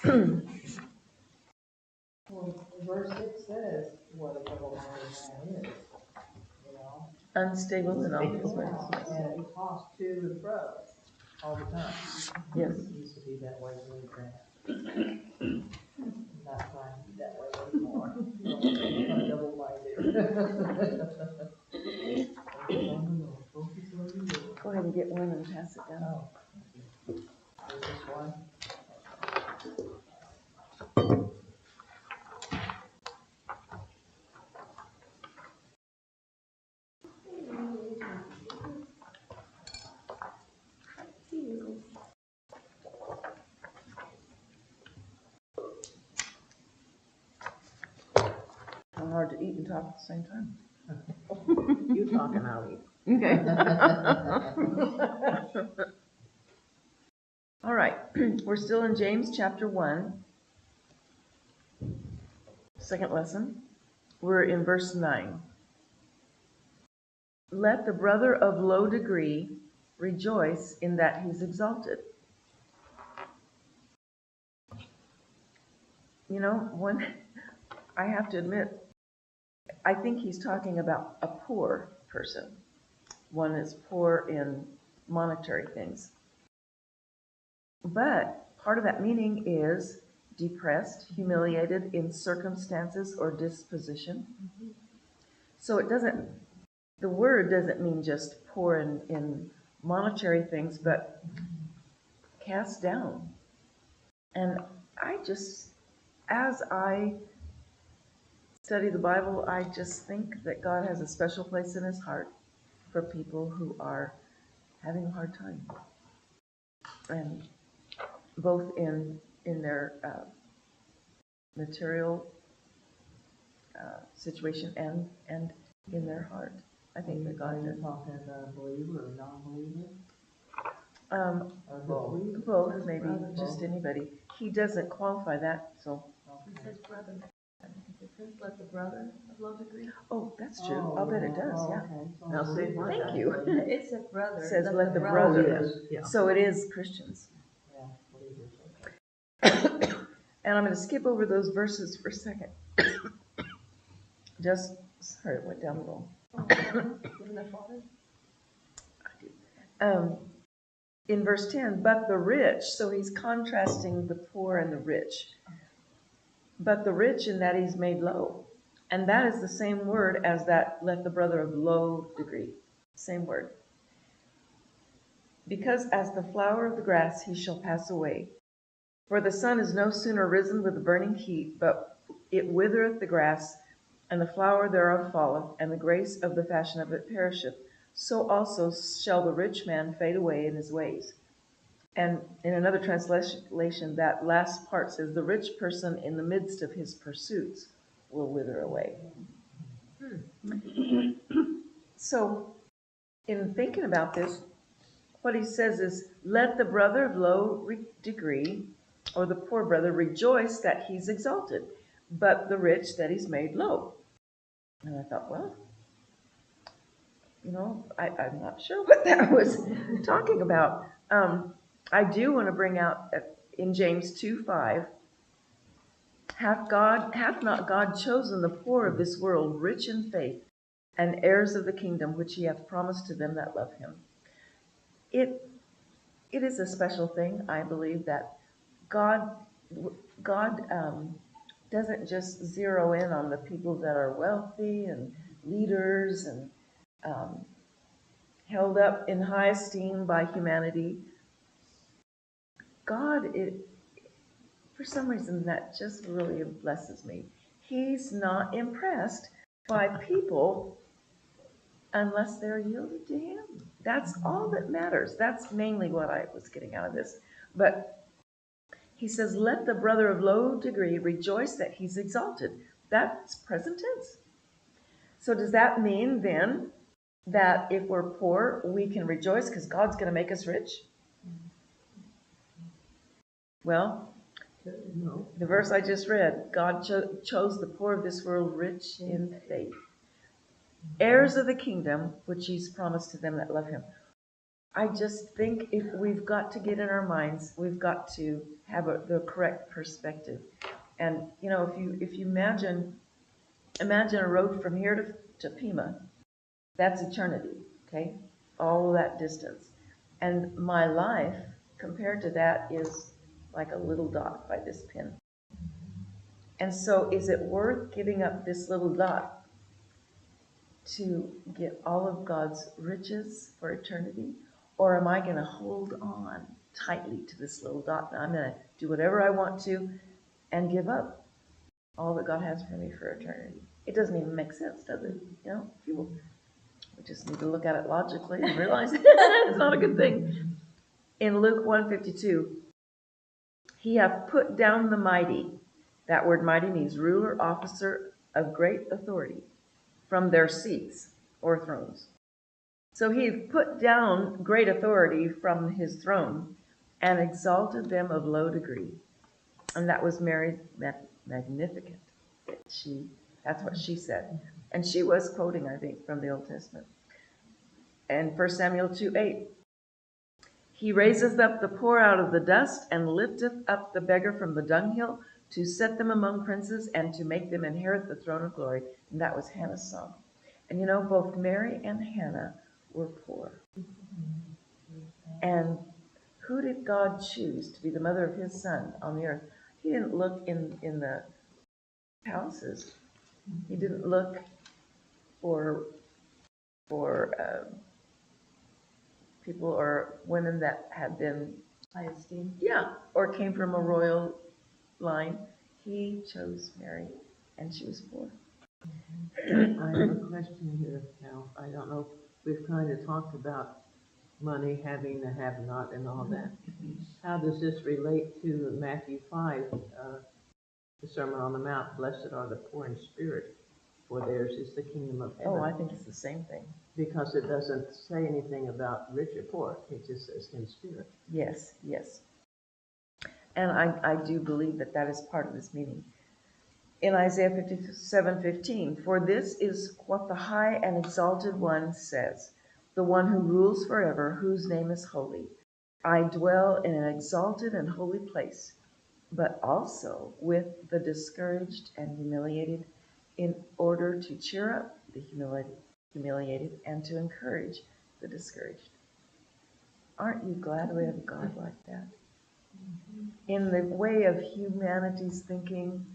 Well, verse 6 says what a double-minded man is, you know? Unstable in all his ways. And he tossed to and fro all the time. Yes. It used to be that way really bad. Not trying to be that way anymore. I'm double-minded. Go ahead and get one and pass it down. Oh. Is this one? It's hard to eat and talk at the same time. You talking, I'll eat. Okay. All right, we're still in James chapter 1, second lesson. We're in verse 9. Let the brother of low degree rejoice in that he's exalted. You know, I have to admit, I think he's talking about a poor person. One is poor in monetary things. But part of that meaning is depressed, humiliated in circumstances or disposition. So the word doesn't mean just poor in monetary things, but cast down. And as I study the Bible, I just think that God has a special place in his heart for people who are having a hard time. And both in their material situation and in their heart. I think that God does. Talking about a believer or non-believer? Or Both, maybe, just anybody. He doesn't qualify that, so. It says brother. It says let the brother of low degree. Oh, that's true. I'll bet it does, yeah. Okay. Now, say what? Thank you. It says brother. It says let the brother. Yeah. So it is Christians. Yeah, believers. And I'm going to skip over those verses for a second. Sorry, it went down the roll. Isn't that father? In verse 10, but the rich, so he's contrasting the poor and the rich. But the rich in that he's made low. And that is the same word as that let the brother of low degree. Same word. Because as the flower of the grass he shall pass away. For the sun is no sooner risen with the burning heat, but it withereth the grass, and the flower thereof falleth, and the grace of the fashion of it perisheth. So also shall the rich man fade away in his ways. And in another translation, that last part says, the rich person in the midst of his pursuits will wither away. So, in thinking about this, what he says is, let the brother of low degree, or the poor brother, rejoice that he's exalted, but the rich that he's made low. And I thought, well, I'm not sure what that was talking about. I do want to bring out in James 2:5, hath not God chosen the poor of this world rich in faith and heirs of the kingdom which he hath promised to them that love him? It is a special thing, I believe, that God doesn't just zero in on the people that are wealthy and leaders and held up in high esteem by humanity. God, for some reason, that just really blesses me. He's not impressed by people unless they're yielded to him. That's all that matters. That's mainly what I was getting out of this. But he says, let the brother of low degree rejoice that he's exalted. That's present tense. So does that mean then that if we're poor, we can rejoice because God's going to make us rich? Well, no. The verse I just read, God chose the poor of this world rich in faith, heirs of the kingdom which he's promised to them that love him. I just think if we've got to get in our minds, we've got to have the correct perspective. And you know, if you imagine a road from here to Pima, that's eternity, okay? All of that distance. And my life compared to that is like a little dot by this pin. And so is it worth giving up this little dot to get all of God's riches for eternity? Or am I going to hold on tightly to this little dot and I'm going to do whatever I want to and give up all that God has for me for eternity? It doesn't even make sense, does it? You know, we just need to look at it logically and realize it's not a good thing. In Luke 1:52, he hath put down the mighty. That word mighty means ruler, officer of great authority, from their seats or thrones. So he put down great authority from his throne and exalted them of low degree. And that was Mary Magnificat. That's what she said. And she was quoting, I think, from the Old Testament. And 1 Samuel 2:8. He raiseth up the poor out of the dust and lifteth up the beggar from the dunghill to set them among princes and to make them inherit the throne of glory. And that was Hannah's song. And you know, both Mary and Hannah were poor. And who did God choose to be the mother of his son on the earth? He didn't look in the palaces. He didn't look for people or women that had been High esteem. yeah, or came from a royal line. He chose Mary, and she was poor. I have a question here now. I don't know, we've kind of talked about money, having the have-not and all that. How does this relate to Matthew 5, the Sermon on the Mount? Blessed are the poor in spirit, for theirs is the kingdom of heaven. Oh, I think it's the same thing. Because it doesn't say anything about rich or poor. It just says in spirit. Yes, yes. And I do believe that that is part of this meaning. In Isaiah 57:15, for this is what the high and exalted one says, the one who rules forever, whose name is holy. I dwell in an exalted and holy place, but also with the discouraged and humiliated, in order to cheer up the humiliated and to encourage the discouraged. Aren't you glad we have a God like that? In the way of humanity's thinking,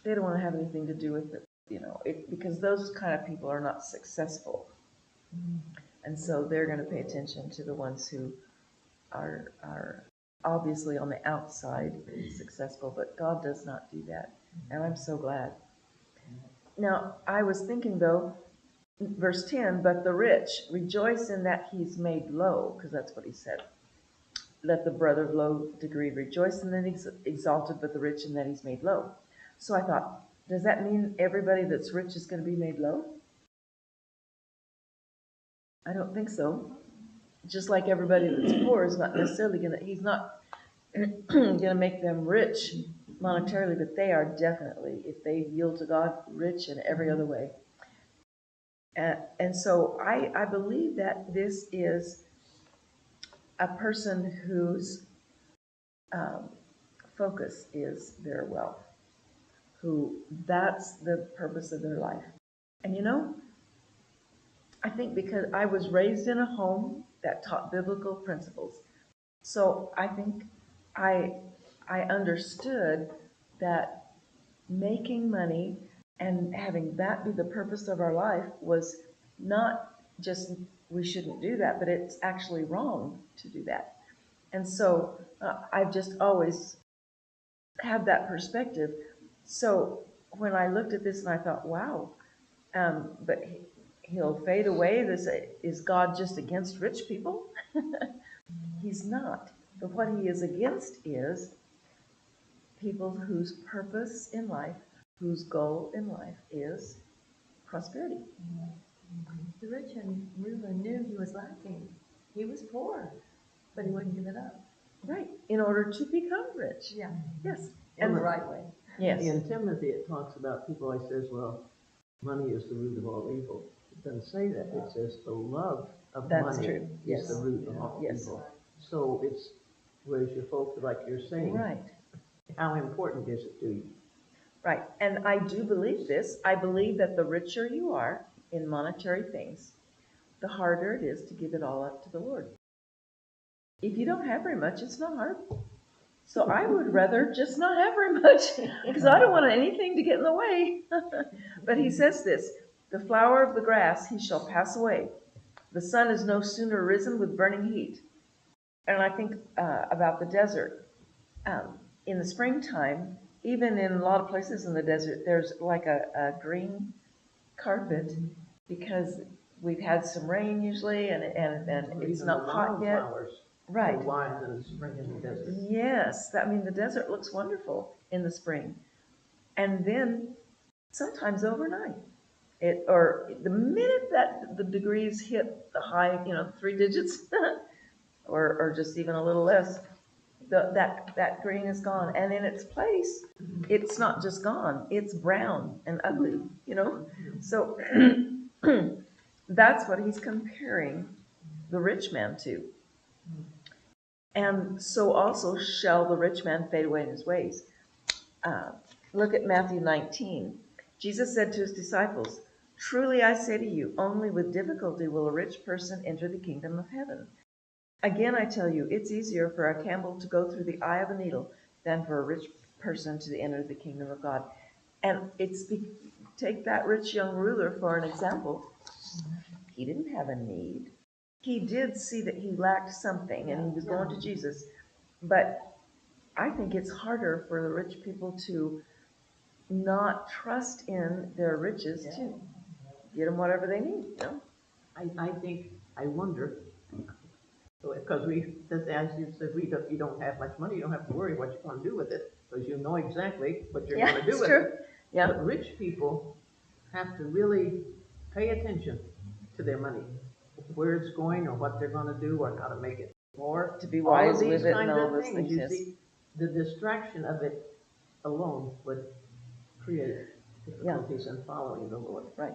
they don't want to have anything to do with it, you know, because those kind of people are not successful. And so they're going to pay attention to the ones who are obviously on the outside successful, but God does not do that. And I'm so glad. Now, I was thinking though, verse 10, but the rich rejoice in that he's made low, because that's what he said. Let the brother of low degree rejoice in that he's exalted, but the rich in that he's made low. So I thought, does that mean everybody that's rich is going to be made low? I don't think so. Just like everybody that's poor is not necessarily he's not going to make them rich monetarily, but they are definitely, if they yield to God, rich in every other way. And so I believe that this is a person whose focus is their wealth, who that's the purpose of their life. And you know, I think because I was raised in a home that taught biblical principles, so I think I understood that making money and having that be the purpose of our life was not just we shouldn't do that, but it's actually wrong to do that. And so I've just always had that perspective. So when I looked at this and I thought, wow, but he'll fade away. Is God just against rich people? He's not. But what he is against is people whose purpose in life, whose goal in life is prosperity. The rich and ruler knew he was lacking. He was poor, but he wouldn't give it up. Right, in order to become rich. Yeah. Yes. And the right way. Yes. In Timothy, it talks about people always says, well, money is the root of all evil. It doesn't say that. It says to love of That's money true, is the yes. root of all Yes. evil. So it's, where's your folks, like you're saying, Right, how important is it to you? right. And I do believe this. I believe that the richer you are in monetary things, the harder it is to give it all up to the Lord. If you don't have very much, it's not hard. So I would rather just not have very much because I don't want anything to get in the way. But he says this, the flower of the grass, he shall pass away. The sun is no sooner risen with burning heat. And I think about the desert. In the springtime, even in a lot of places in the desert, there's like a green carpet because we've had some rain usually and Or it's even not the hot yet. wildflowers Right. go wild in the spring in the desert. Yes, I mean, the desert looks wonderful in the spring. And then sometimes overnight, or the minute that the degrees hit the high, 3 digits, or just even a little less, that green is gone. And in its place, it's not just gone, it's brown and ugly. So that's what he's comparing the rich man to. And so also shall the rich man fade away in his ways. Look at Matthew 19. Jesus said to his disciples, truly I say to you, only with difficulty will a rich person enter the kingdom of heaven. Again, I tell you, it's easier for a camel to go through the eye of a needle than for a rich person to enter the kingdom of God. And take that rich young ruler for an example. He didn't have a need. He did see that he lacked something and he was going to Jesus. But I think it's harder for the rich people to not trust in their riches to get them whatever they need. I wonder, because as you said, you don't have much money, you don't have to worry what you're going to do with it, because you know exactly what you're going to do it's with true. it. Yeah, But rich people have to really pay attention to their money, where it's going or what they're going to do or how to make it more. to be All wise of these with it and kinds all of those things, things. you Yes, see, the distraction of it alone would create difficulties in following the Lord. right.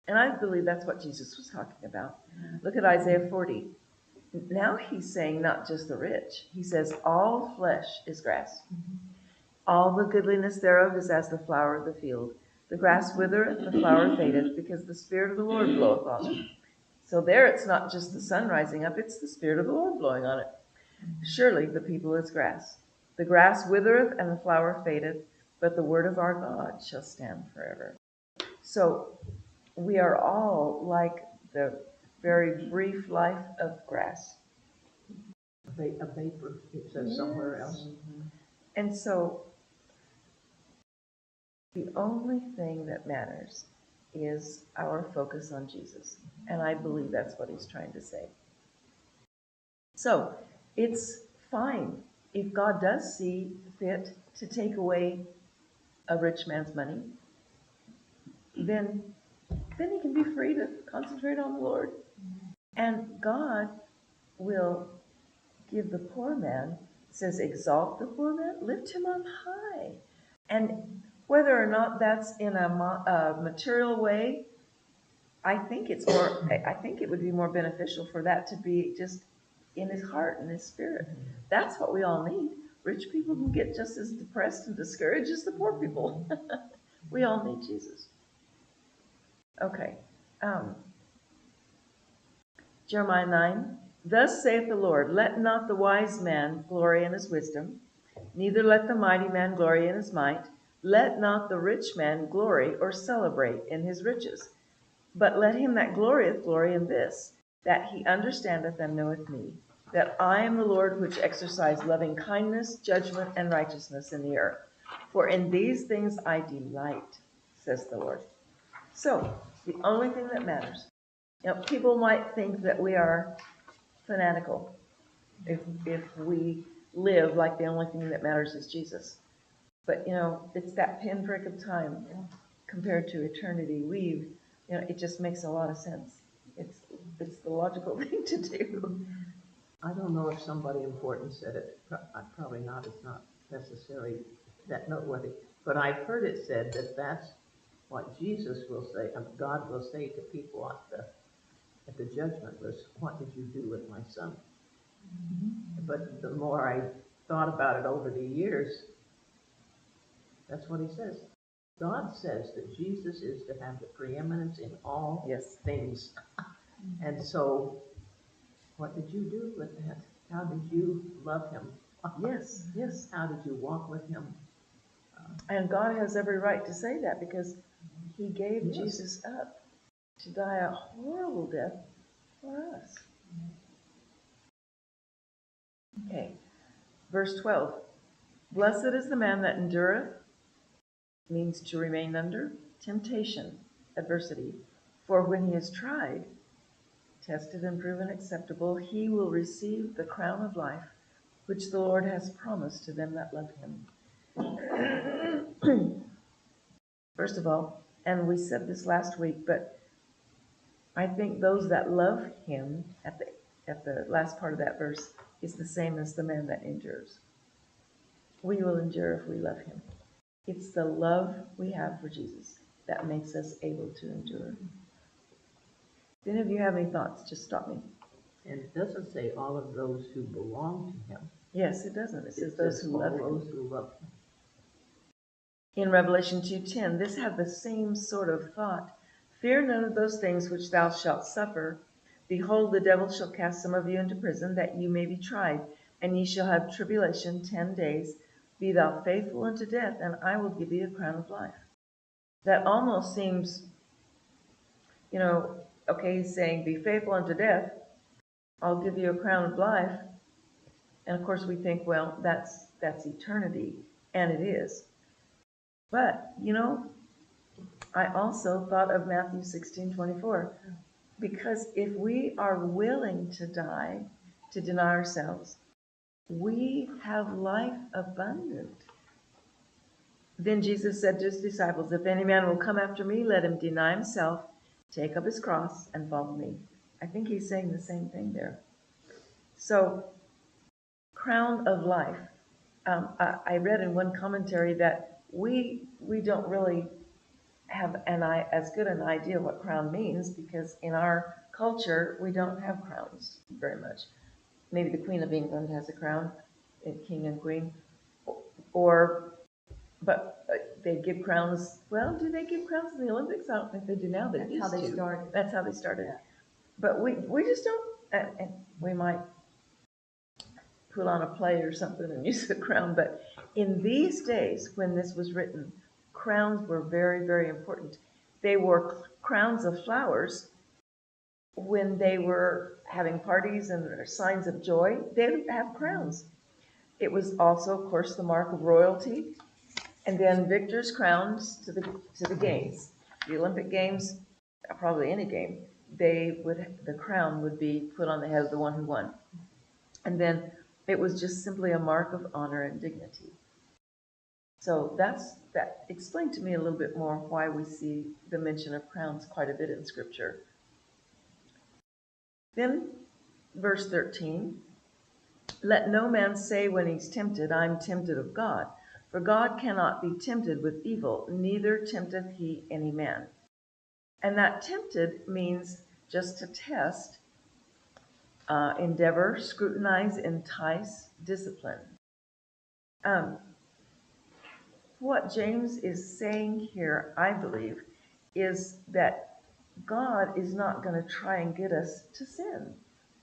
And I believe that's what Jesus was talking about. Look at Isaiah 40. Now he's saying not just the rich. He says all flesh is grass. All the goodliness thereof is as the flower of the field. The grass withereth, the flower fadeth, because the Spirit of the Lord bloweth on it. So there it's not just the sun rising up, it's the Spirit of the Lord blowing on it. Surely the people is grass. The grass withereth and the flower fadeth, but the word of our God shall stand forever. So we are all like the very brief life of grass. A vapor, it says somewhere else. And so the only thing that matters is our focus on Jesus. And I believe that's what he's trying to say. So it's fine if God does see fit to take away a rich man's money, then he can be free to concentrate on the Lord. And God will give the poor man, it says exalt the poor man, lift him on high. And whether or not that's in a material way, I think it would be more beneficial for that to be just in his heart and his spirit. That's what we all need. Rich people can get just as depressed and discouraged as the poor people. We all need Jesus. Okay. Jeremiah 9. Thus saith the Lord, let not the wise man glory in his wisdom, neither let the mighty man glory in his might. Let not the rich man glory or celebrate in his riches. But let him that glorieth glory in this, that he understandeth and knoweth me, that I am the Lord which exercise loving kindness, judgment, and righteousness in the earth. For in these things I delight, says the Lord. So, the only thing that matters. People might think that we are fanatical if we live like the only thing that matters is Jesus. But, it's that pinprick of time compared to eternity. It just makes a lot of sense. It's the logical thing to do. I don't know if somebody important said it. Probably not. It's not necessarily that noteworthy. But I've heard it said that that's what Jesus will say, God will say to people at the judgment was, what did you do with my son? But the more I thought about it over the years, that's what he says. God says that Jesus is to have the preeminence in all Yes. things. And so, what did you do with that? How did you love him? Yes, yes. How did you walk with him? And God has every right to say that because he gave Yes. Jesus up to die a horrible death for us. Okay, verse 12. Blessed is the man that endureth, means to remain under temptation, adversity. For when he is tried, tested and proven acceptable, he will receive the crown of life, which the Lord has promised to them that love him. First of all, and we said this last week, but I think those that love him, at the last part of that verse, is the same as the man that endures. We will endure if we love him. It's the love we have for Jesus that makes us able to endure. If any of you have any thoughts, just stop me. And it doesn't say all of those who belong to him. Yes, it doesn't. It says It those says who all love him. those who love him. In Revelation 2:10, this had the same sort of thought. Fear none of those things which thou shalt suffer. Behold, the devil shall cast some of you into prison, that you may be tried, and ye shall have tribulation 10 days. Be thou faithful unto death, and I will give thee a crown of life. That almost seems, okay, he's saying, be faithful unto death, I'll give you a crown of life. And of course we think, well, that's eternity, and it is. But, I also thought of Matthew 16:24, because if we are willing to die, to deny ourselves, we have life abundant. Then Jesus said to his disciples, if any man will come after me, let him deny himself, take up his cross, and follow me. I think he's saying the same thing there. So, crown of life. I read in one commentary that we don't really have as good an idea what crown means, because in our culture we don't have crowns very much. Maybe the Queen of England has a crown, King and Queen, but they give crowns. Well, do they give crowns in the Olympics? I don't think they do now. That's how they started. That's how they started. Yeah. But we just don't. And we might put on a play or something and use a crown. But in these days, when this was written, crowns were very, very important. They wore crowns of flowers when they were having parties and signs of joy. They would have crowns. It was also, of course, the mark of royalty. And then victors' crowns to the games, the Olympic Games, probably any game. The crown would be put on the head of the one who won. And then it was just simply a mark of honor and dignity. So that explained to me a little bit more why we see the mention of crowns quite a bit in Scripture. Then, verse 13, let no man say when he's tempted, I'm tempted of God. For God cannot be tempted with evil, neither tempteth he any man. And that tempted means just to test, endeavor, scrutinize, entice, discipline. What James is saying here, I believe, is that God is not going to try and get us to sin.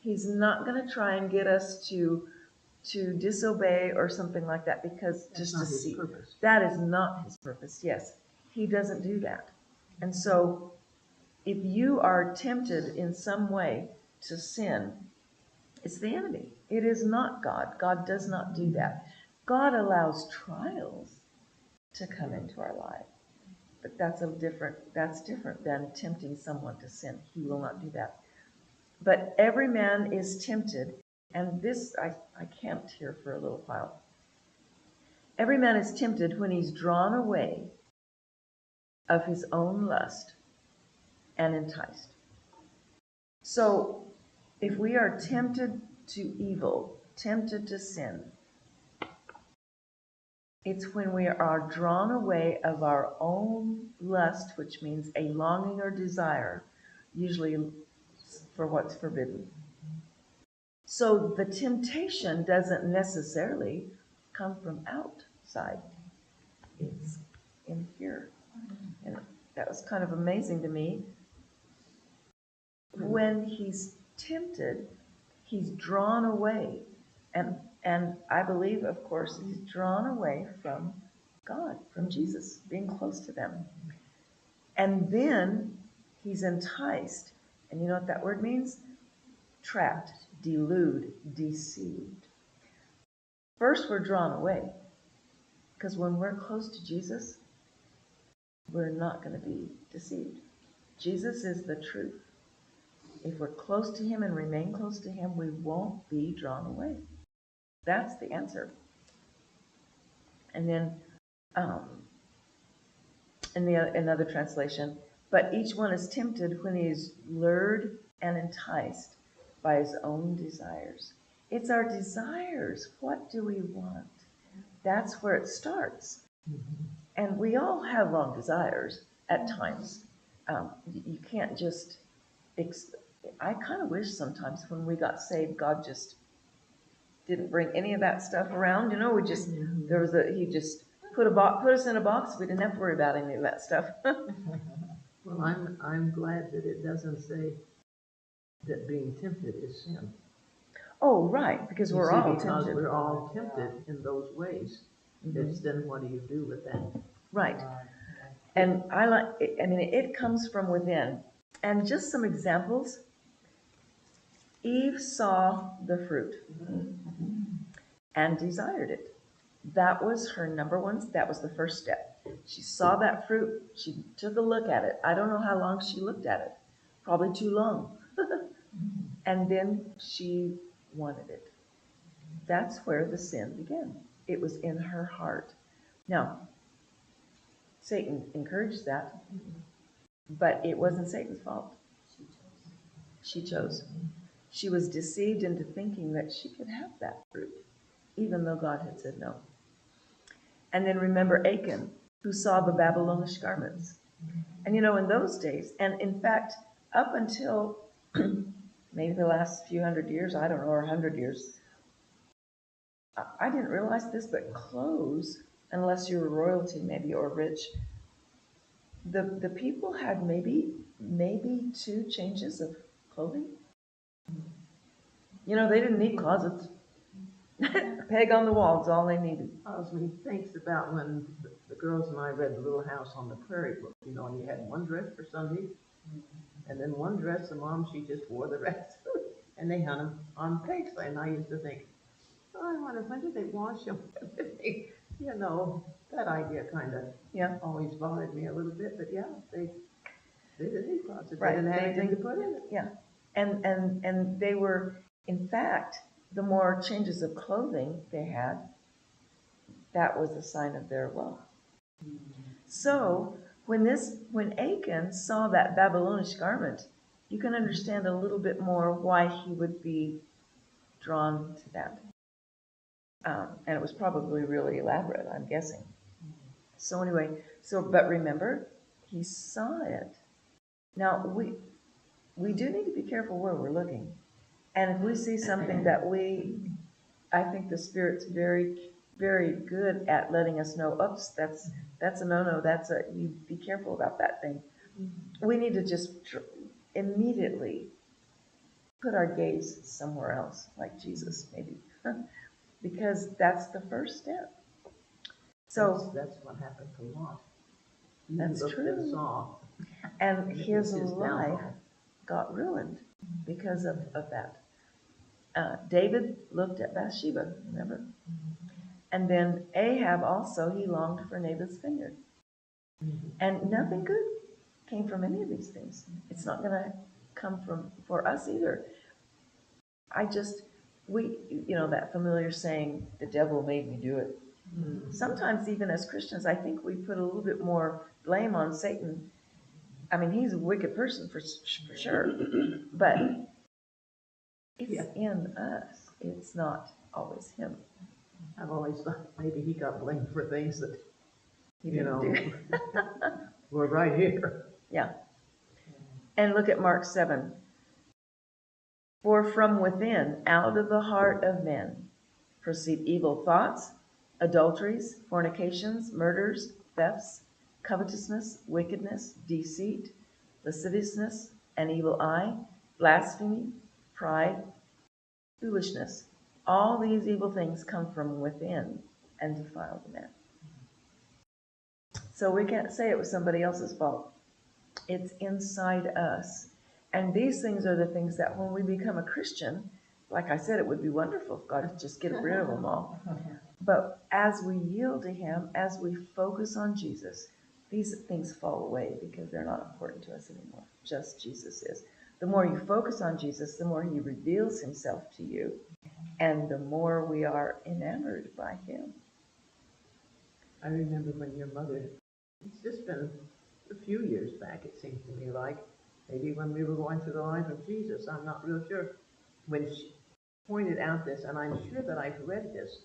He's not going to try and get us to disobey or something like that, because That's just not to his see. purpose. That is not his purpose, yes. He doesn't do that. And so if you are tempted in some way to sin, it's the enemy. It is not God. God does not do that. God allows trials to come into our life. But that's different than tempting someone to sin. He will not do that. But every man is tempted, and this I camped here for a little while. Every man is tempted when he's drawn away of his own lust and enticed. So if we are tempted to evil, tempted to sin, it's when we are drawn away of our own lust, which means a longing or desire, usually for what's forbidden. So the temptation doesn't necessarily come from outside. It's in here. And that was kind of amazing to me. When he's tempted, he's drawn away. And I believe, of course, he's drawn away from God, from Jesus, being close to them. And then he's enticed. And you know what that word means? Trapped, delude, deceived. First, we're drawn away. Because when we're close to Jesus, we're not going to be deceived. Jesus is the truth. If we're close to him and remain close to him, we won't be drawn away. That's the answer. And then in another translation, but each one is tempted when he is lured and enticed by his own desires. It's our desires. What do we want? That's where it starts. And we all have wrong desires at times. You can't just... I kind of wish sometimes when we got saved, God just didn't bring any of that stuff around. You know, he just put us in a box. We didn't have to worry about any of that stuff. Well, I'm glad that it doesn't say that being tempted is sin. Oh, right, because we're all tempted. We're all tempted in those ways. It's then what do you do with that? Right. And it comes from within. And just some examples. Eve saw the fruit and desired it. That was her number one. That was the first step. She saw that fruit. She took a look at it. I don't know how long she looked at it. Probably too long. And then she wanted it. That's where the sin began. It was in her heart. Now, Satan encouraged that, but it wasn't Satan's fault. She chose. She was deceived into thinking that she could have that fruit, even though God had said no. And then remember Achan, who saw the Babylonish garments. And you know, in those days, and in fact, up until maybe the last few hundred years, I don't know, or 100 years, I didn't realize this, but clothes, unless you were royalty maybe or rich, the people had maybe 2 changes of clothing. You know, they didn't need closets. Peg on the wall is all they needed. Cause me thinks about when the girls and I read The Little House on the Prairie book, you know, and you had one dress for Sunday, and then one dress the mom, she just wore the rest. And they hung them on pegs, and I used to think, oh, I wonder, when did they wash them? You know, that idea kind of always bothered me a little bit, but yeah, they didn't need closets. Right. They didn't have anything to put in it. Yeah. And they were, in fact, the more changes of clothing they had, that was a sign of their wealth. So when Achan saw that Babylonish garment, you can understand a little bit more why he would be drawn to that. And it was probably really elaborate, I'm guessing. So anyway, but remember, he saw it. Now, we do need to be careful where we're looking. And if we see something that I think the Spirit's very, very good at letting us know, oops, that's a no-no, you be careful about that thing. We need to just immediately put our gaze somewhere else, like Jesus, maybe. Because that's the first step. So that's what happened to Lot. That's true. And his life got ruined because of that. David looked at Bathsheba, remember? And then Ahab also, he longed for Naboth's vineyard. And nothing good came from any of these things. It's not going to come for us either. That familiar saying, the devil made me do it. Sometimes even as Christians, I think we put a little bit more blame on Satan. I mean, he's a wicked person for sure, but it's in us. It's not always him. I've always thought maybe he got blamed for things that, He didn't do. were right here. Yeah. And look at Mark 7. For from within, out of the heart of men, proceed evil thoughts, adulteries, fornications, murders, thefts, covetousness, wickedness, deceit, lasciviousness, an evil eye, blasphemy, pride, foolishness. All these evil things come from within and defile the man. So we can't say it was somebody else's fault. It's inside us. And these things are the things that when we become a Christian, like I said, it would be wonderful if God would just get rid of them all. But as we yield to Him, as we focus on Jesus, these things fall away because they're not important to us anymore. Just Jesus is. The more you focus on Jesus, the more He reveals Himself to you, and the more we are enamored by Him. I remember when your mother, it's just been a few years back, it seems to me like, maybe when we were going through the life of Jesus, I'm not real sure, when she pointed out this, and I'm sure that I've read this,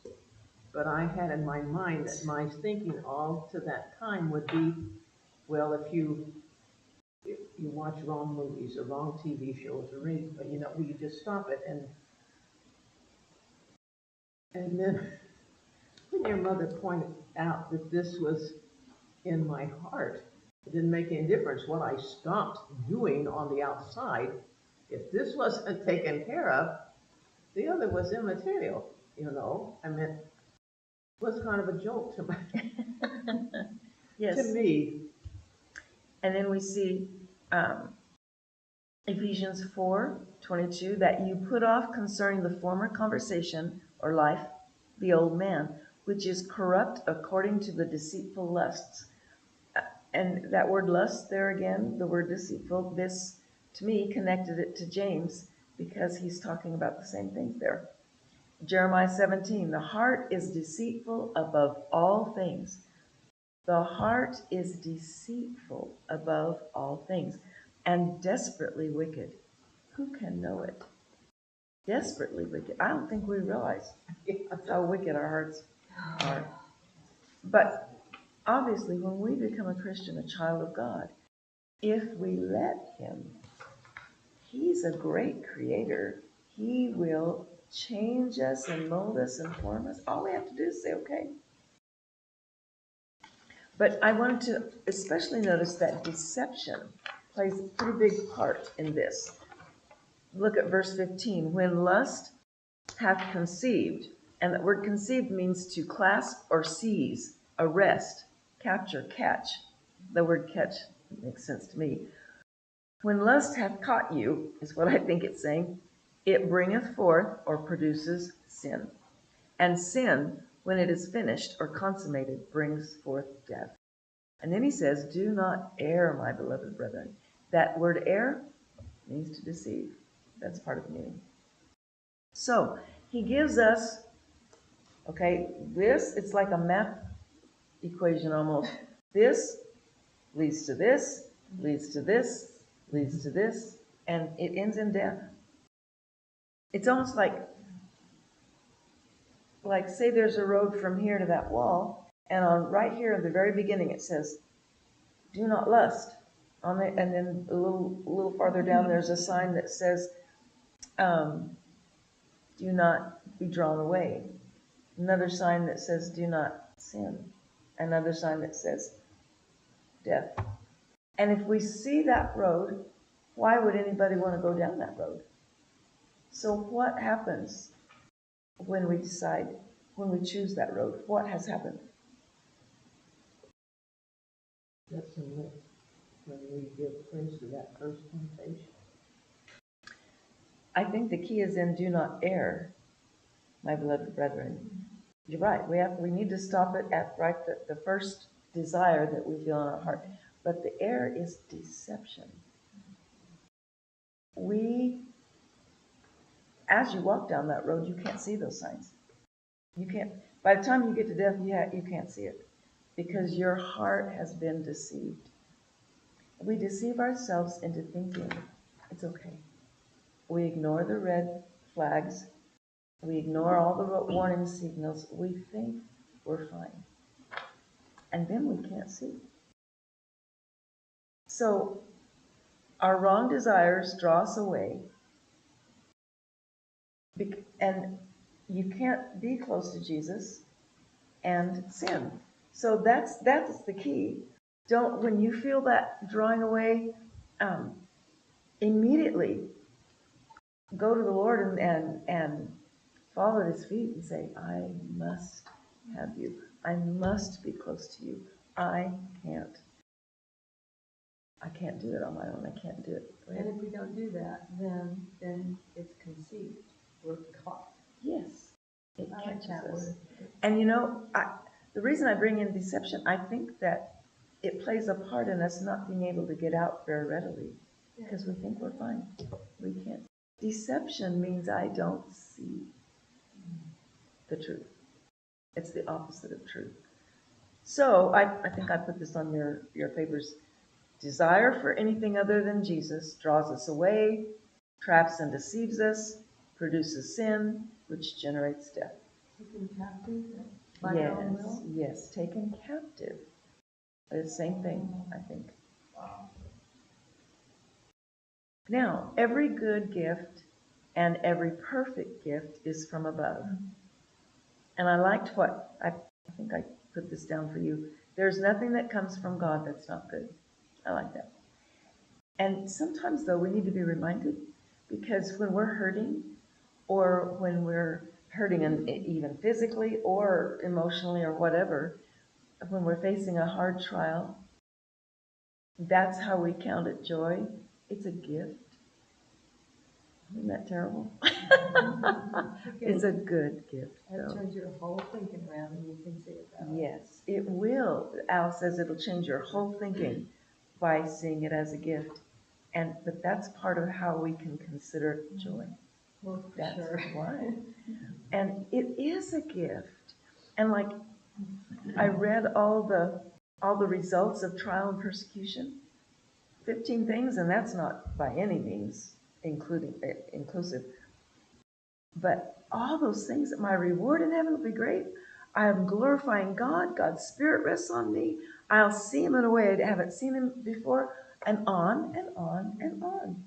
but I had in my mind that my thinking all to that time would be, well, if you watch wrong movies or wrong TV shows or read, you know, you just stop it, and then when your mother pointed out that this was in my heart, it didn't make any difference what I stopped doing on the outside. If this wasn't taken care of, the other was immaterial, you know. I mean, it was kind of a joke to Yes. to me. And then we see Ephesians 4:22, that you put off concerning the former conversation or life the old man, which is corrupt according to the deceitful lusts. And that word lust there again, the word deceitful, this to me connected it to James because he's talking about the same things there. Jeremiah 17, the heart is deceitful above all things. The heart is deceitful above all things and desperately wicked. Who can know it? Desperately wicked. I don't think we realize how wicked our hearts are. But obviously, when we become a Christian, a child of God, if we let Him, He's a great creator. He will change us and mold us and form us. All we have to do is say, okay. But I wanted to especially notice that deception plays a pretty big part in this. Look at verse 15. When lust hath conceived, and that word conceived means to clasp or seize, arrest, capture, catch. The word catch makes sense to me. When lust hath caught you, is what I think it's saying, it bringeth forth or produces sin. And sin, when it is finished or consummated, brings forth death. And then he says, do not err, my beloved brethren. That word err means to deceive. That's part of the meaning. So he gives us, okay, this, it's like a math equation almost. This leads to this, leads to this, leads to this, and it ends in death. It's almost like say there's a road from here to that wall, and on right here at the very beginning it says, do not lust. On it, and then a little farther down there's a sign that says, do not be drawn away. Another sign that says, do not sin. Another sign that says, death. And if we see that road, why would anybody want to go down that road? So what happens when we decide, when we choose that road? What has happened? That's when we give praise to that first temptation. I think the key is in do not err, my beloved brethren. You're right. We need to stop it at the first desire that we feel in our heart. But the error is deception. As you walk down that road, you can't see those signs. You can't. By the time you get to death, you can't see it because your heart has been deceived. We deceive ourselves into thinking it's okay. We ignore the red flags. We ignore all the warning signals. We think we're fine. And then we can't see. So our wrong desires draw us away And you can't be close to Jesus and sin. So that's the key. Don't, when you feel that drawing away, immediately go to the Lord and fall at his feet and say, I must have you. I must be close to you. I can't. I can't do it on my own. I can't do it. And if we don't do that, then it's conceived. We're caught. Yes. It I like catches that us. word. And you know, the reason I bring in deception, I think that it plays a part in us not being able to get out very readily because we think we're fine. We can't. Deception means I don't see the truth. It's the opposite of truth. So I think I put this on your papers. Desire for anything other than Jesus draws us away, traps and deceives us, produces sin, which generates death. Taken captive by our own will. Yes, taken captive. The same thing, I think. Wow. Now, every good gift and every perfect gift is from above. And I liked what, I think I put this down for you. There's nothing that comes from God that's not good. I like that. And sometimes, though, we need to be reminded, because when we're hurting, or when we're hurting even physically or emotionally or whatever, when we're facing a hard trial, that's how we count it joy. It's a gift. Isn't that terrible? It's a good gift. That turns your whole thinking around and you can see it that way. Yes, it will. Al says it'll change your whole thinking by seeing it as a gift. But that's part of how we can consider joy. Well, for That's sure. why. And it is a gift. And like I read all the results of trial and persecution, 15 things, and that's not by any means inclusive. But all those things, that my reward in heaven will be great. I am glorifying God. God's Spirit rests on me. I'll see him in a way I haven't seen him before, and on and on and on.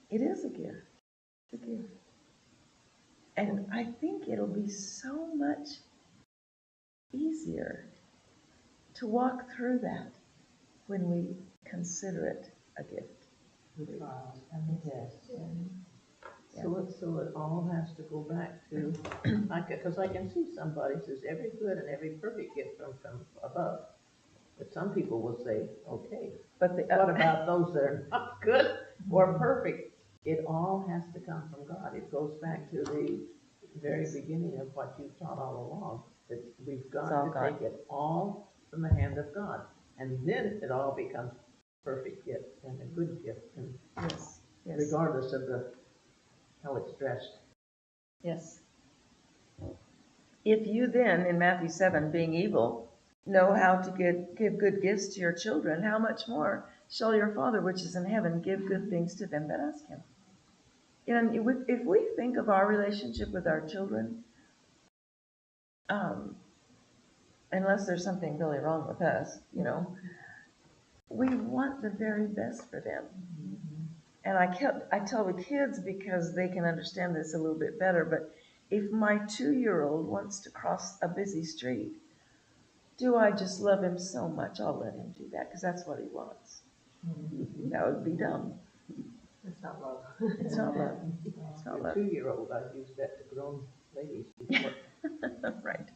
It is a gift. It's a gift. And I think it'll be so much easier to walk through that when we consider it a gift. The trials and the tests. Yeah. So it all has to go back to, because I can see somebody says every good and every perfect gift comes from above. But some people will say, okay, But what about those that are not good or perfect? It all has to come from God. It goes back to the very beginning of what you've taught all along, that we've got all to God. take it all from the hand of God. And then it all becomes a perfect gift and a good gift, and Yes. regardless of how it's dressed. Yes. If you then, in Matthew 7, being evil, know how to give good gifts to your children, how much more shall your Father which is in heaven give good things to them that ask him? And if we think of our relationship with our children, unless there's something really wrong with us, we want the very best for them. And I tell the kids, because they can understand this a little bit better, but if my 2-year-old wants to cross a busy street, do I just love him so much I'll let him do that because that's what he wants? That would be dumb. It's not love. It's not love. It's not A love. 2-year-old, I've used that to grown ladies before. Right.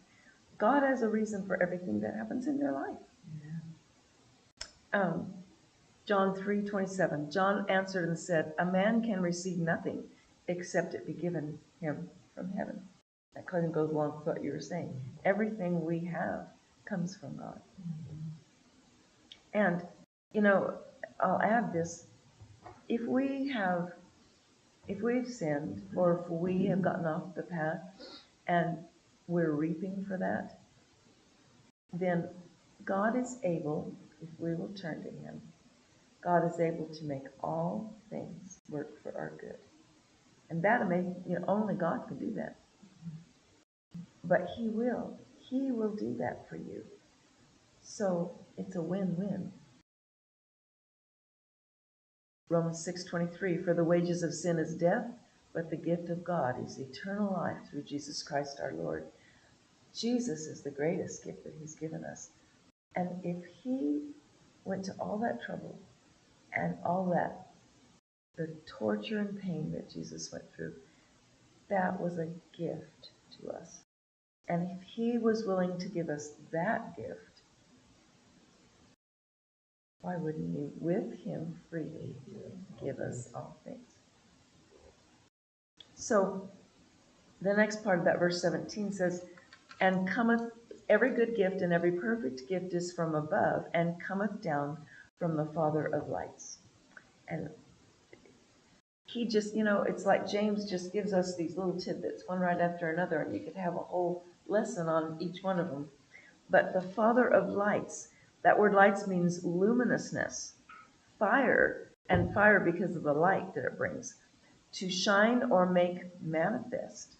God has a reason for everything that happens in your life. John 3:27. John answered and said, a man can receive nothing except it be given him from heaven. That kind of goes along with what you were saying. Everything we have comes from God. And, I'll add this. If we've sinned, or if we have gotten off the path and we're reaping for that, then God is able, if we will turn to him, God is able to make all things work for our good. And that only God can do that. But he will do that for you. So it's a win-win. Romans 6:23, for the wages of sin is death, but the gift of God is eternal life through Jesus Christ our Lord. Jesus is the greatest gift that he's given us. And if he went to all that trouble and all that, the torture and pain that Jesus went through, that was a gift to us. And if he was willing to give us that gift, why wouldn't he, with him freely, give us all things? So the next part of that verse 17 says, and cometh every good gift and every perfect gift is from above and cometh down from the Father of lights. And he just, it's like James just gives us these little tidbits, one right after another, and you could have a whole lesson on each one of them. But the Father of lights, that word lights means luminousness, fire, and fire because of the light that it brings, to shine or make manifest,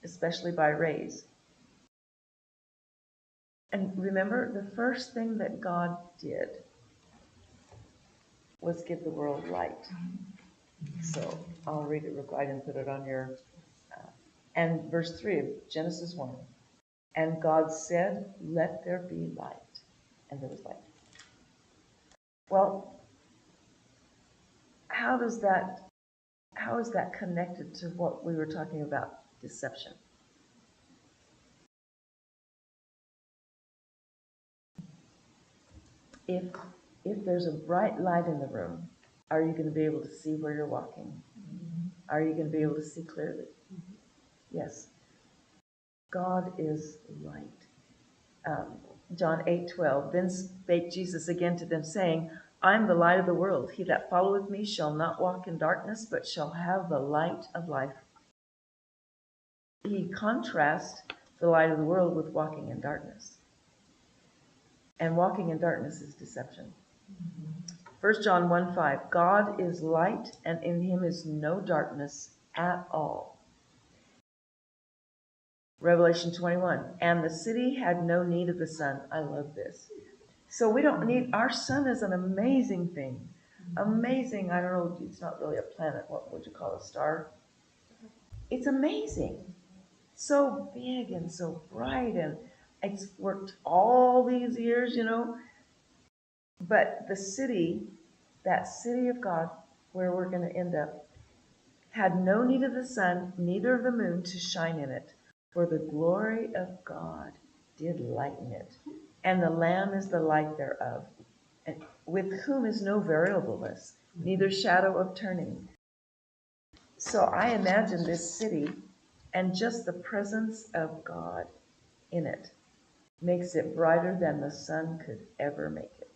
especially by rays. And remember, the first thing that God did was give the world light. So I'll read it real quick. I didn't put it on your... and verse 3 of Genesis 1. And God said, let there be light. And there was light. Well, how is that connected to what we were talking about, deception? If there's a bright light in the room, are you going to be able to see where you're walking? Are you going to be able to see clearly? Yes. God is light. John 8:12. Then spake Jesus again to them, saying, I am the light of the world. He that followeth me shall not walk in darkness, but shall have the light of life. He contrasts the light of the world with walking in darkness. And walking in darkness is deception. 1 John 1:5. God is light, and in him is no darkness at all. Revelation 21. And the city had no need of the sun. I love this. So we don't need, our sun is an amazing thing. Amazing, I don't know, it's not really a planet. What would you call a star? It's amazing. So big and so bright, and it's worked all these years, But the city, that city of God, where we're going to end up, had no need of the sun, neither of the moon to shine in it, for the glory of God did lighten it, and the Lamb is the light thereof, and with whom is no variableness, neither shadow of turning. So I imagine this city, and just the presence of God in it makes it brighter than the sun could ever make it.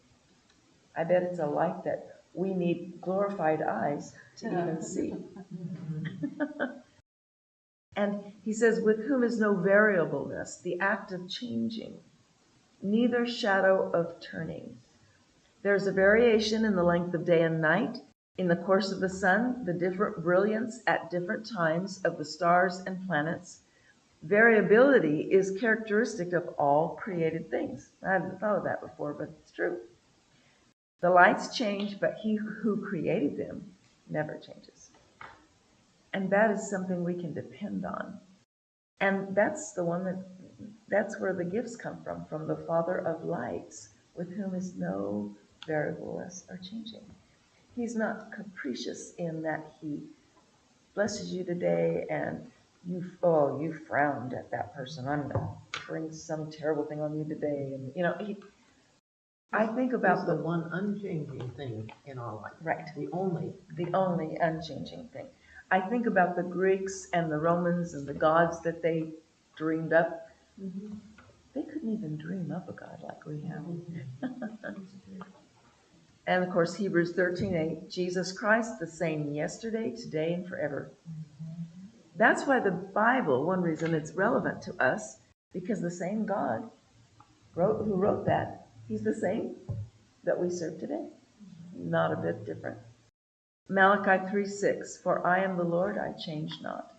I bet it's a light that we need glorified eyes to even see. And he says, with whom is no variableness, the act of changing, neither shadow of turning. There's a variation in the length of day and night, in the course of the sun, the different brilliance at different times of the stars and planets. Variability is characteristic of all created things. I hadn't thought of that before, but it's true. The lights change, but he who created them never changes. And that is something we can depend on. And that's that's where the gifts come from the Father of lights, with whom is no variableness or changing. He's not capricious in that he blesses you today and you frowned at that person. I'm going to bring some terrible thing on you today. And, I think about the one unchanging thing in our life. Right. The only unchanging thing. I think about the Greeks and the Romans and the gods that they dreamed up. Mm-hmm. They couldn't even dream up a God like we have. And of course, Hebrews 13:8, Jesus Christ the same yesterday, today, and forever. That's why the Bible, one reason it's relevant to us, because the same God who wrote that, he's the same that we serve today. Not a bit different. Malachi 3:6, for I am the Lord, I change not.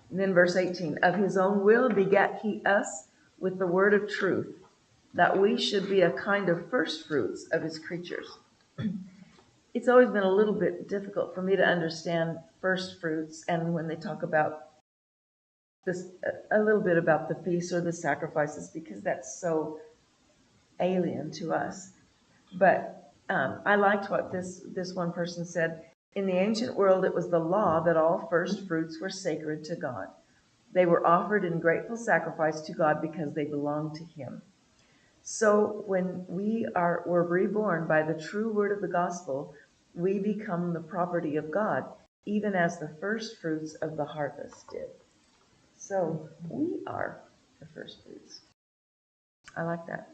And then verse 18, of his own will begat he us with the word of truth, that we should be a kind of first fruits of his creatures. it's always been a little bit difficult for me to understand first fruits, and when they talk about this, a little bit about the feasts or the sacrifices, because that's so alien to us. But I liked what this one person said. In the ancient world, it was the law that all first fruits were sacred to God. They were offered in grateful sacrifice to God because they belonged to Him. So when we're reborn by the true word of the gospel, we become the property of God, even as the first fruits of the harvest did. So we are the first fruits. I like that.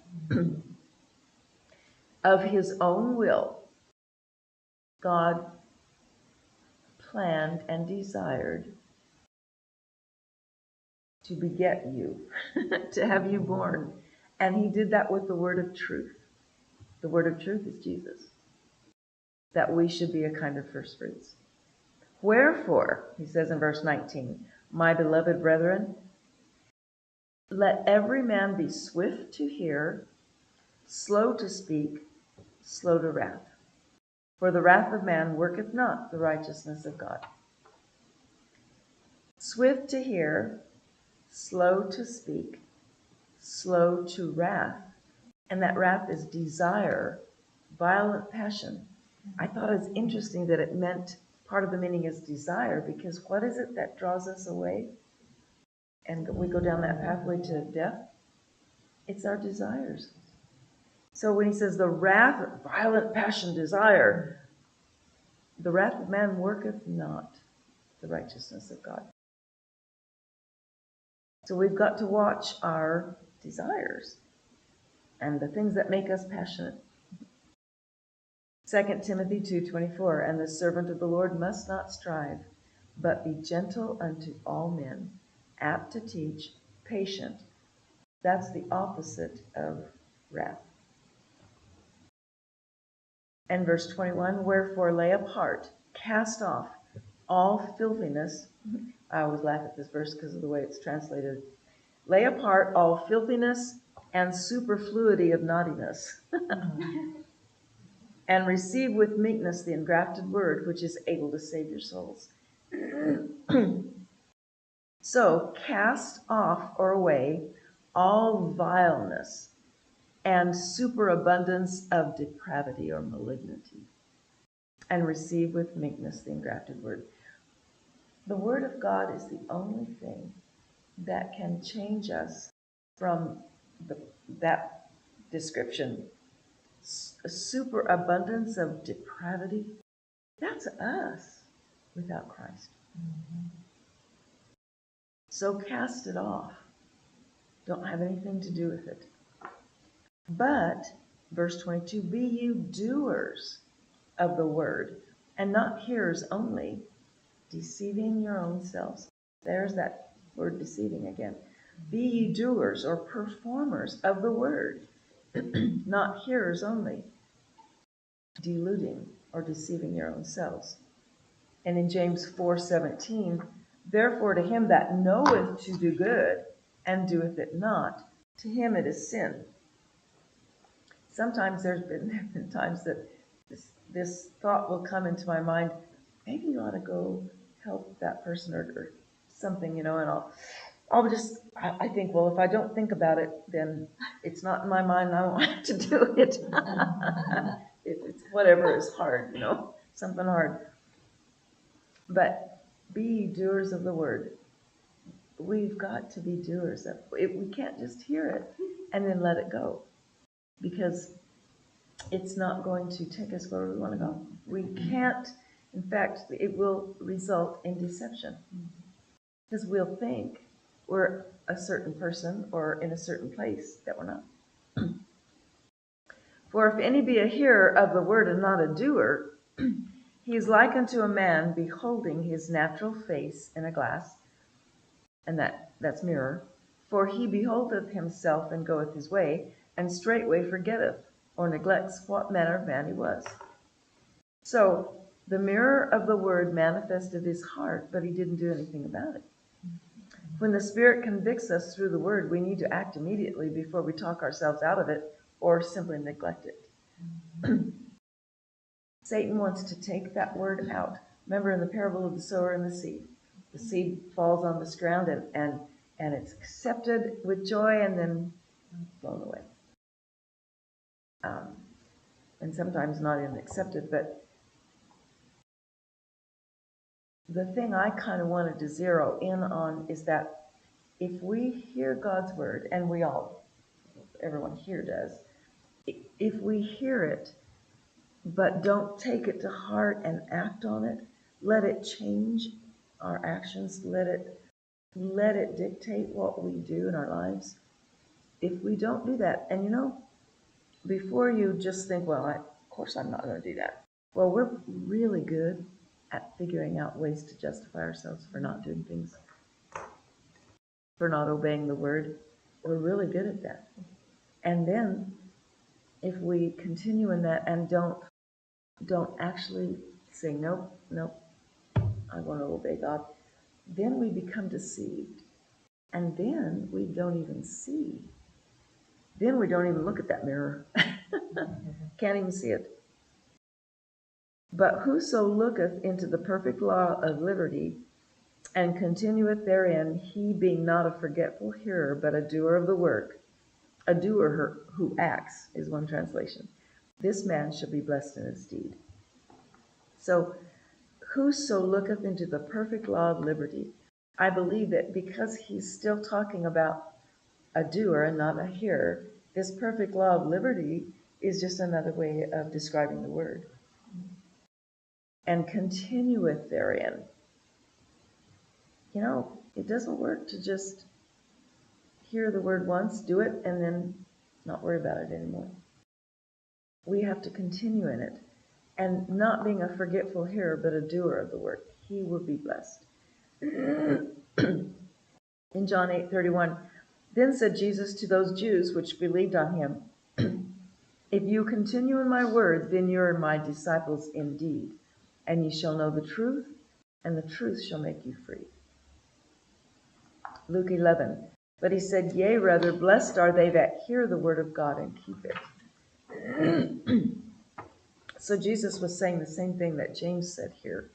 Of His own will, God planned and desired to beget you, to have you born. And He did that with the word of truth. The word of truth is Jesus. That we should be a kind of first fruits. Wherefore, he says in verse 19, my beloved brethren, let every man be swift to hear, slow to speak, slow to wrath. For the wrath of man worketh not the righteousness of God. Swift to hear, slow to speak, slow to wrath. And that wrath is desire, violent passion. I thought it was interesting that it meant, part of the meaning is desire, because what is it that draws us away? And we go down that pathway to death? It's our desires. So when he says the wrath, violent passion, desire, the wrath of man worketh not the righteousness of God. So we've got to watch our desires and the things that make us passionate. 2 Timothy 2:24, and the servant of the Lord must not strive, but be gentle unto all men, apt to teach, patient. That's the opposite of wrath. And verse 21, wherefore lay apart, cast off all filthiness. I always laugh at this verse because of the way it's translated. Lay apart all filthiness and superfluity of naughtiness, and receive with meekness the engrafted word, which is able to save your souls. So cast off or away all vileness and superabundance of depravity or malignity, and receive with meekness the engrafted word. The word of God is the only thing that can change us from that description. A superabundance of depravity, that's us without Christ. So cast it off. Don't have anything to do with it. But, verse 22, be you doers of the word, and not hearers only, deceiving your own selves. There's that word deceiving again. Be ye doers or performers of the word, not hearers only, deluding or deceiving your own selves. And in James 4:17, therefore to him that knoweth to do good and doeth it not, to him it is sin. Sometimes there have been times that this thought will come into my mind, maybe you ought to go help that person or something, and I'll just, I think, well, if I don't think about it, then it's not in my mind and I won't have to do it. It's whatever is hard, something hard. But be doers of the word. We've got to be doers of it. We can't just hear it and then let it go, because it's not going to take us where we want to go. We can't. In fact, it will result in deception, because we'll think we're a certain person or in a certain place that we're not. For if any be a hearer of the word and not a doer, he is like unto a man beholding his natural face in a glass, and that's mirror. For he beholdeth himself and goeth his way, and straightway forgetteth or neglects what manner of man he was. So the mirror of the word manifested his heart, but he didn't do anything about it. When the Spirit convicts us through the word, we need to act immediately before we talk ourselves out of it or simply neglect it. Satan wants to take that word out. Remember in the parable of the sower and the seed. The seed falls on this ground and it's accepted with joy and then blown away. And sometimes not even accepted, but the thing I kind of wanted to zero in on is that if we hear God's word, and everyone here does, if we hear it, but don't take it to heart and act on it, let it change our actions, let it dictate what we do in our lives. If we don't do that, and before you just think, well, of course I'm not going to do that. Well, we're really good at figuring out ways to justify ourselves for not doing things, for not obeying the word. We're really good at that. And then if we continue in that and don't actually say, nope, I want to obey God, then we become deceived. And then we don't even see. Then we don't even look at that mirror. Can't even see it. But whoso looketh into the perfect law of liberty, and continueth therein, he being not a forgetful hearer, but a doer of the work, a doer who acts, is one translation, this man shall be blessed in his deed. So, whoso looketh into the perfect law of liberty, I believe that because he's still talking about a doer and not a hearer, this perfect law of liberty is just another way of describing the word. And continueth therein. It doesn't work to just hear the word once, do it, and then not worry about it anymore. We have to continue in it. And not being a forgetful hearer, but a doer of the work. He will be blessed. In John 8:31, then said Jesus to those Jews which believed on him, if you continue in my word, then you are my disciples indeed, and ye shall know the truth, and the truth shall make you free. Luke 11, but he said, yea, rather, blessed are they that hear the word of God and keep it. So Jesus was saying the same thing that James said here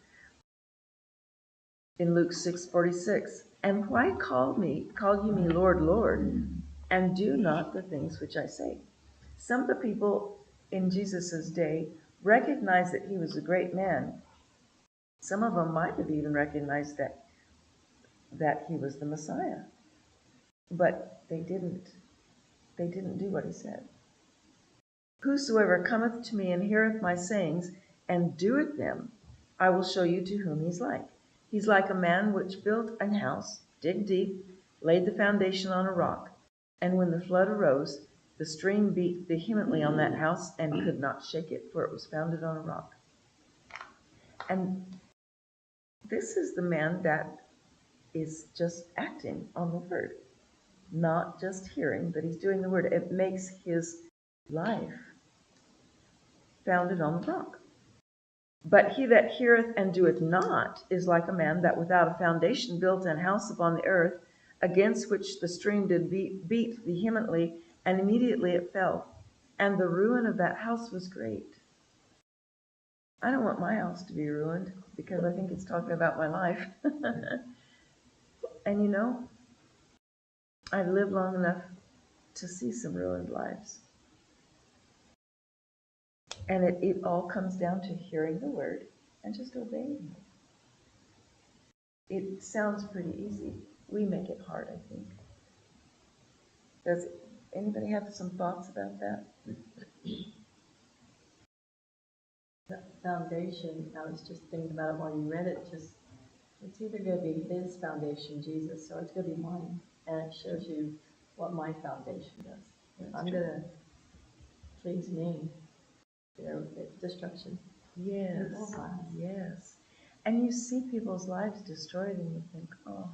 in Luke 6:46. And why call ye me Lord, Lord, and do not the things which I say? Some of the people in Jesus' day recognized that he was a great man. Some of them might have even recognized that he was the Messiah. But they didn't do what he said. Whosoever cometh to me and heareth my sayings, and doeth them, I will show you to whom he's like. He's like a man which built an house, digged deep, laid the foundation on a rock, and when the flood arose, the stream beat vehemently on that house and could not shake it, for it was founded on a rock. And this is the man that is just acting on the word, not just hearing, but he's doing the word. It makes his life founded on the rock. But he that heareth and doeth not is like a man that without a foundation built an house upon the earth, against which the stream did beat vehemently, and immediately it fell. And the ruin of that house was great. I don't want my house to be ruined, because I think it's talking about my life. And I've lived long enough to see some ruined lives. And it all comes down to hearing the word and just obeying it. It sounds pretty easy. We make it hard, I think. Does anybody have some thoughts about that? The foundation, I was just thinking about it while you read it, it's either going to be his foundation, Jesus, or it's going to be mine. And it shows you what my foundation does. If I'm going to please me, it's destruction. Yes, yes. And you see people's lives destroyed and you think, oh,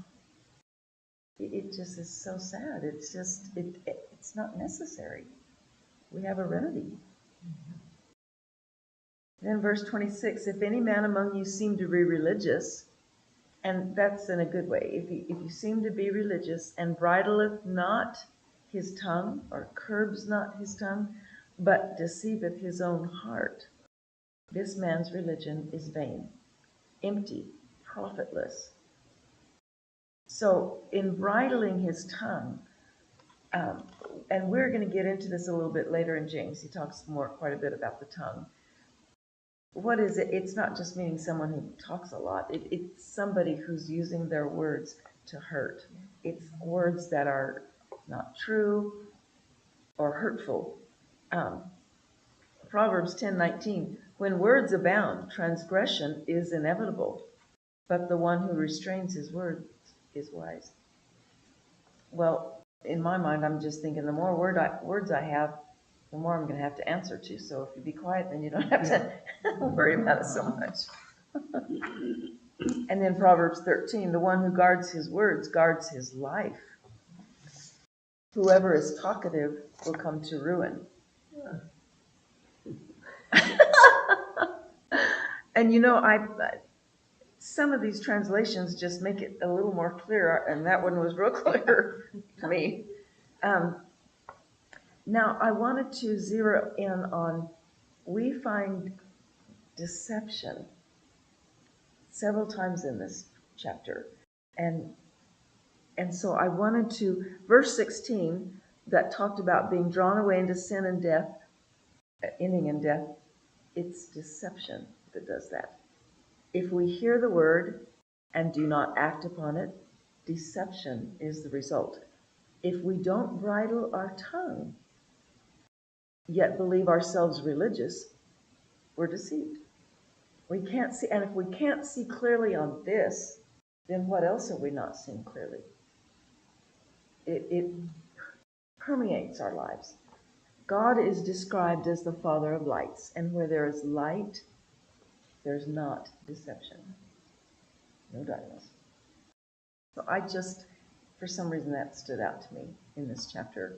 it just is so sad. It's just, it's not necessary. We have a remedy. Then verse 26, if any man among you seem to be religious, and that's in a good way, if you seem to be religious and bridleth not his tongue, or curbs not his tongue, but deceiveth his own heart, this man's religion is vain, empty, profitless. So in bridling his tongue, and we're going to get into this a little bit later in James. He talks quite a bit about the tongue. What is it? It's not just meaning someone who talks a lot. It's somebody who's using their words to hurt. It's words that are not true or hurtful. Proverbs 10:19, when words abound, transgression is inevitable, but the one who restrains his words is wise. Well, in my mind, I'm just thinking the more words I have, the more I'm going to have to answer to. So if you be quiet, then you don't have to worry about it so much. And then Proverbs 13, the one who guards his words guards his life. Whoever is talkative will come to ruin. And some of these translations just make it a little more clear, and that one was real clear to me. Now, I wanted to zero in on, we find deception several times in this chapter. And so I wanted to, verse 16, that talked about being drawn away into sin and death, ending in death, it's deception that does that. If we hear the word and do not act upon it, deception is the result. If we don't bridle our tongue, yet believe ourselves religious, we're deceived. We can't see, and if we can't see clearly on this, then what else are we not seeing clearly? It permeates our lives. God is described as the Father of lights, and where there is light, there's not deception. No darkness. So for some reason that stood out to me in this chapter.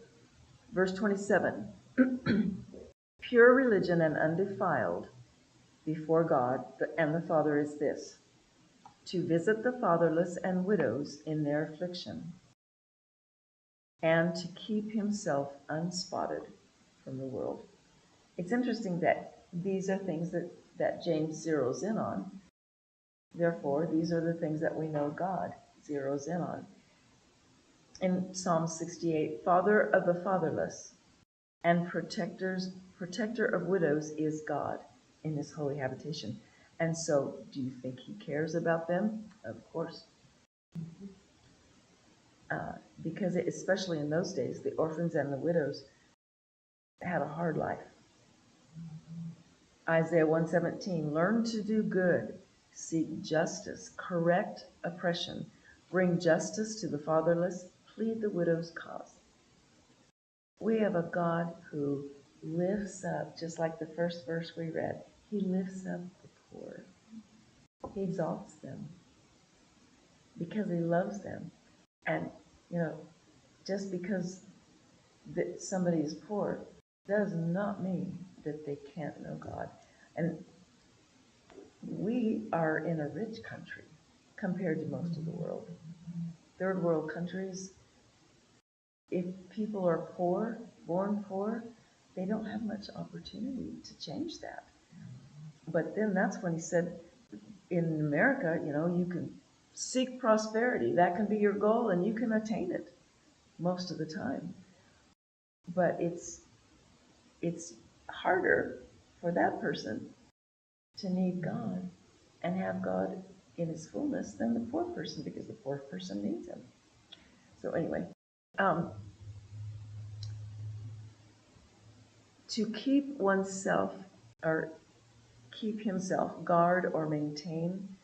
Verse 27, pure religion and undefiled before God and the Father is this, to visit the fatherless and widows in their affliction, and to keep himself unspotted from the world. It's interesting that these are things that James zeroes in on. Therefore, these are the things that we know God zeroes in on. In Psalm 68, Father of the fatherless and protector of widows is God in his holy habitation. And so, do you think he cares about them? Of course. Because especially in those days, the orphans and the widows had a hard life. Isaiah 1:17, learn to do good, seek justice, correct oppression, bring justice to the fatherless, plead the widow's cause. We have a God who lifts up, just like the first verse we read, he lifts up the poor. He exalts them because he loves them. And, just because that somebody is poor does not mean that they can't know God. And we are in a rich country compared to most of the world. Third world countries, if people are poor, born poor, they don't have much opportunity to change that. But then that's when he said, in America, you can seek prosperity. That can be your goal, and you can attain it most of the time. But it's harder for that person to need God and have God in his fullness than the poor person, because the poor person needs him. So anyway, to keep oneself or keep himself, guard or maintain,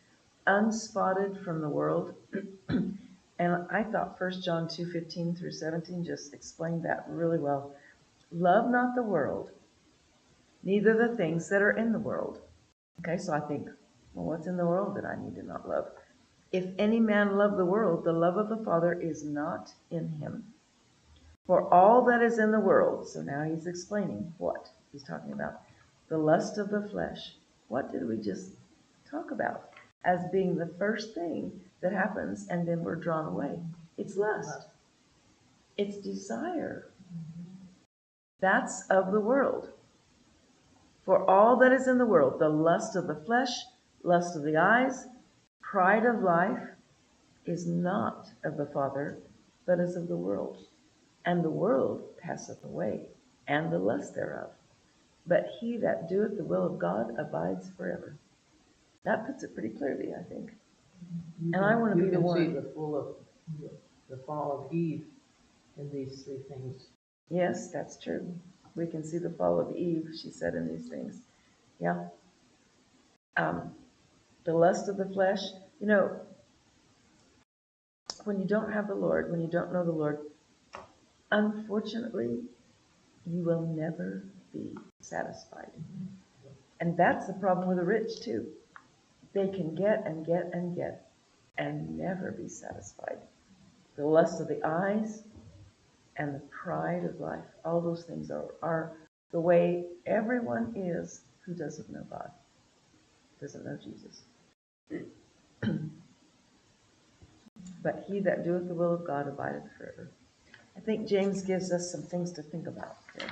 unspotted from the world. And I thought 1 John 2:15 through 17 just explained that really well. Love not the world, neither the things that are in the world. Okay, so I think, well, what's in the world that I need to not love? If any man love the world, the love of the Father is not in him. For all that is in the world, so now he's explaining what he's talking about. The lust of the flesh. What did we just talk about as being the first thing that happens and then we're drawn away? It's lust. It's desire. That's of the world. For all that is in the world, the lust of the flesh, lust of the eyes, pride of life, is not of the Father, but is of the world. And the world passeth away, and the lust thereof. But he that doeth the will of God abides forever. That puts it pretty clearly, I think. And I want to be the one. You can see the fall of Eve in these three things. Yes, that's true. We can see the fall of Eve, she said, in these things. Yeah. The lust of the flesh. You know, when you don't have the Lord, when you don't know the Lord, unfortunately, you will never be satisfied. And that's the problem with the rich, too. They can get and get and get and never be satisfied. The lust of the eyes and the pride of life, all those things are the way everyone is who doesn't know God, doesn't know Jesus. But he that doeth the will of God abideth forever. I think James gives us some things to think about here.